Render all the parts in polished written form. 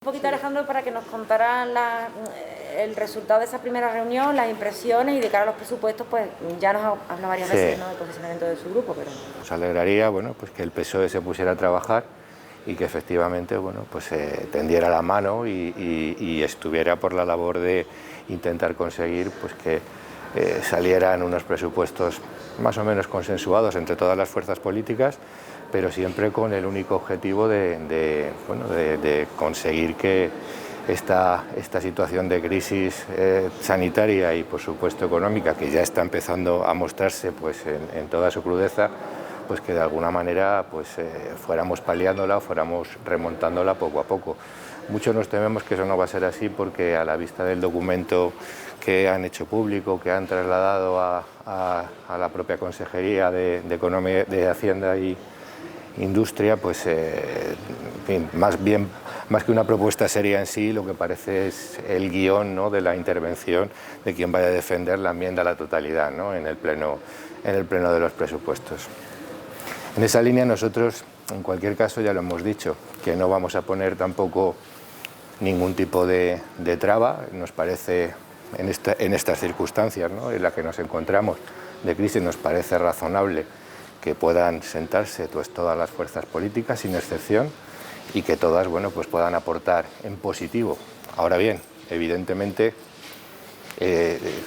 Un poquito, Alejandro, para que nos contara el resultado de esa primera reunión, las impresiones, y de cara a los presupuestos, pues ya nos habla varias veces, ¿no?, del posicionamiento de su grupo, pero... Nos alegraría, bueno, pues que el PSOE se pusiera a trabajar y que efectivamente, bueno, pues tendiera la mano y estuviera por la labor de intentar conseguir, pues que salieran unos presupuestos más o menos consensuados entre todas las fuerzas políticas, pero siempre con el único objetivo de conseguir que esta situación de crisis sanitaria y, por supuesto, económica, que ya está empezando a mostrarse pues en toda su crudeza, pues que de alguna manera pues fuéramos paliándola o fuéramos remontándola poco a poco. Muchos nos tememos que eso no va a ser así, porque a la vista del documento que han hecho público, que han trasladado a la propia Consejería de Economía, de Hacienda y Industria, pues en fin, más que una propuesta seria en sí, lo que parece es el guión, ¿no?, de la intervención de quien vaya a defender la enmienda a la totalidad, ¿no?, en el pleno de los presupuestos. En esa línea nosotros, en cualquier caso, ya lo hemos dicho, que no vamos a poner tampoco ningún tipo de traba. Nos parece, en estas circunstancias, ¿no?, en las que nos encontramos de crisis, nos parece razonable que puedan sentarse pues todas las fuerzas políticas, sin excepción, y que todas, bueno, pues puedan aportar en positivo. Ahora bien, evidentemente,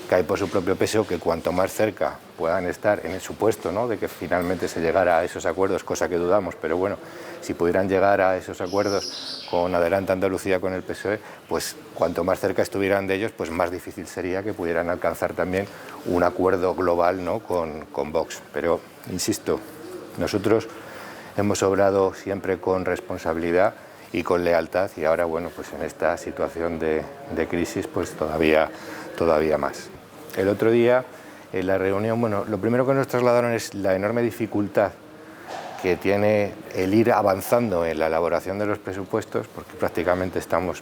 cae por su propio peso que cuanto más cerca puedan estar, en el supuesto, ¿no?, de que finalmente se llegara a esos acuerdos, cosa que dudamos, pero bueno, si pudieran llegar a esos acuerdos con Adelante Andalucía, con el PSOE, pues cuanto más cerca estuvieran de ellos, pues más difícil sería que pudieran alcanzar también un acuerdo global, ¿no?, con Vox. Pero, insisto, nosotros hemos obrado siempre con responsabilidad y con lealtad, y ahora, bueno, pues en esta situación de crisis, pues todavía más. El otro día, en la reunión, bueno, lo primero que nos trasladaron es la enorme dificultad que tiene el ir avanzando en la elaboración de los presupuestos, porque prácticamente estamos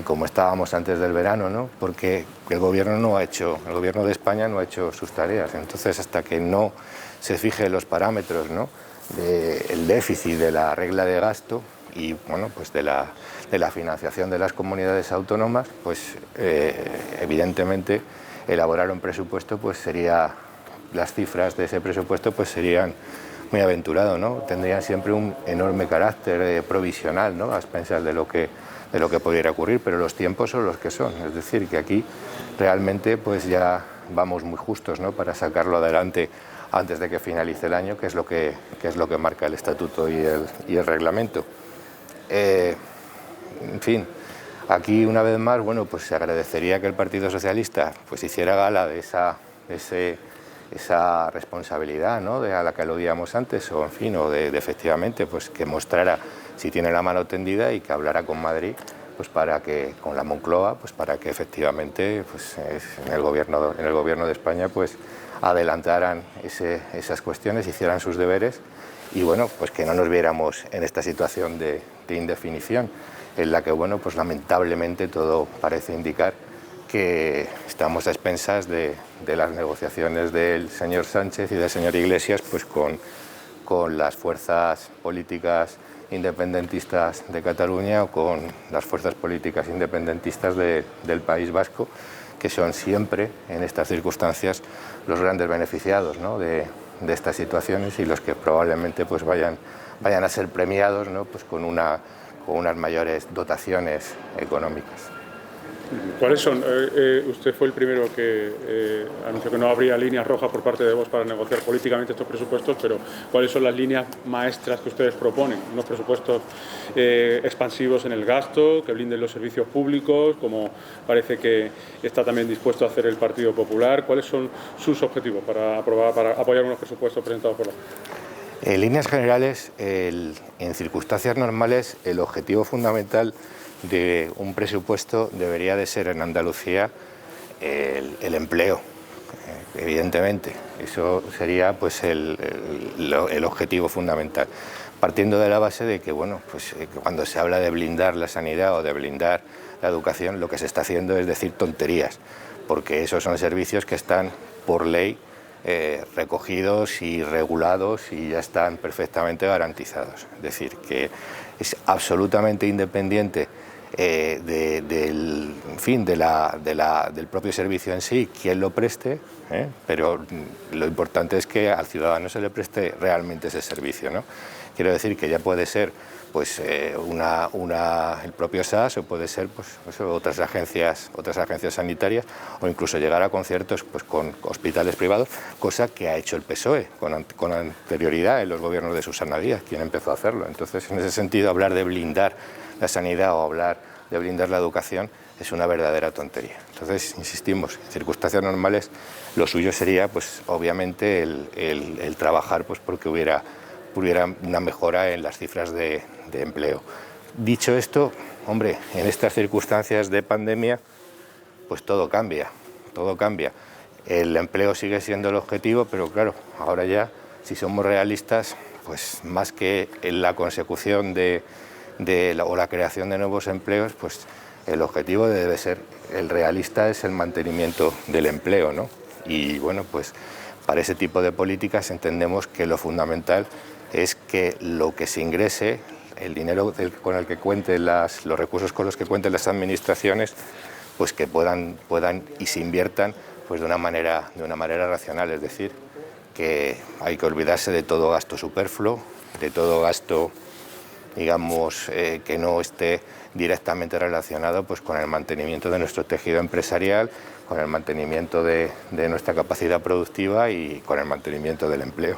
como estábamos antes del verano, ¿no?, porque el gobierno de España no ha hecho sus tareas. Entonces, hasta que no se fijen los parámetros, ¿no?, del déficit, de la regla de gasto y, bueno, pues de la financiación de las comunidades autónomas, pues evidentemente elaborar un presupuesto, pues sería, las cifras de ese presupuesto pues serían muy aventurado, ¿no? Tendrían siempre un enorme carácter provisional, ¿no?, a expensas de lo que pudiera ocurrir, pero los tiempos son los que son. Es decir, que aquí realmente pues ya vamos muy justos, ¿no?, para sacarlo adelante antes de que finalice el año, que es lo que marca el estatuto y el reglamento. En fin, aquí una vez más, bueno, pues se agradecería que el Partido Socialista pues hiciera gala de esa responsabilidad, ¿no?, a la que aludíamos antes, o en fin, o de efectivamente pues que mostrara si tiene la mano tendida y que hablara con Madrid, pues con la Moncloa, pues para que efectivamente pues en el gobierno de España pues adelantaran esas cuestiones, hicieran sus deberes, y, bueno, pues que no nos viéramos en esta situación de indefinición, en la que, bueno, pues lamentablemente todo parece indicar que estamos a expensas de las negociaciones del señor Sánchez y del señor Iglesias pues con las fuerzas políticas independentistas de Cataluña o con las fuerzas políticas independentistas del País Vasco, que son siempre, en estas circunstancias, los grandes beneficiados, ¿no?, de estas situaciones, y los que probablemente pues vayan a ser premiados, ¿no?, pues con unas mayores dotaciones económicas. ¿Cuáles son? Usted fue el primero que anunció que no habría líneas rojas por parte de Vox para negociar políticamente estos presupuestos, pero ¿cuáles son las líneas maestras que ustedes proponen? Unos presupuestos expansivos en el gasto, que blinden los servicios públicos, como parece que está también dispuesto a hacer el Partido Popular. ¿Cuáles son sus objetivos para apoyar unos presupuestos presentados por la Junta? En líneas generales, en circunstancias normales, el objetivo fundamental de un presupuesto debería de ser en Andalucía el empleo, evidentemente. Eso sería pues el objetivo fundamental, partiendo de la base de que, bueno, pues cuando se habla de blindar la sanidad o de blindar la educación, lo que se está haciendo es decir tonterías, porque esos son servicios que están por ley recogidos y regulados y ya están perfectamente garantizados. Es decir, que es absolutamente independiente del propio servicio en sí, quien lo preste, pero lo importante es que al ciudadano se le preste realmente ese servicio, ¿no? Quiero decir que ya puede ser pues el propio SAS, o puede ser pues, otras agencias sanitarias, o incluso llegar a conciertos pues, con hospitales privados, cosa que ha hecho el PSOE con anterioridad en los gobiernos de Susana Díaz, quien empezó a hacerlo. Entonces, en ese sentido, hablar de blindar la sanidad o hablar de blindar la educación es una verdadera tontería. Entonces, insistimos, en circunstancias normales lo suyo sería, pues, obviamente, el trabajar pues, porque hubiera una mejora en las cifras de empleo. Dicho esto, hombre, en estas circunstancias de pandemia, pues todo cambia. El empleo sigue siendo el objetivo, pero claro, ahora ya, si somos realistas, pues más que en la consecución o la creación de nuevos empleos, pues el objetivo debe ser, el realista es el mantenimiento del empleo, ¿no? Y bueno, pues para ese tipo de políticas entendemos que lo fundamental es que lo que se ingrese, el dinero con el que cuenten los recursos con los que cuenten las administraciones, pues que puedan y se inviertan pues de una manera racional, es decir, que hay que olvidarse de todo gasto superfluo, de todo gasto, digamos, que no esté directamente relacionado pues con el mantenimiento de nuestro tejido empresarial, con el mantenimiento de nuestra capacidad productiva y con el mantenimiento del empleo.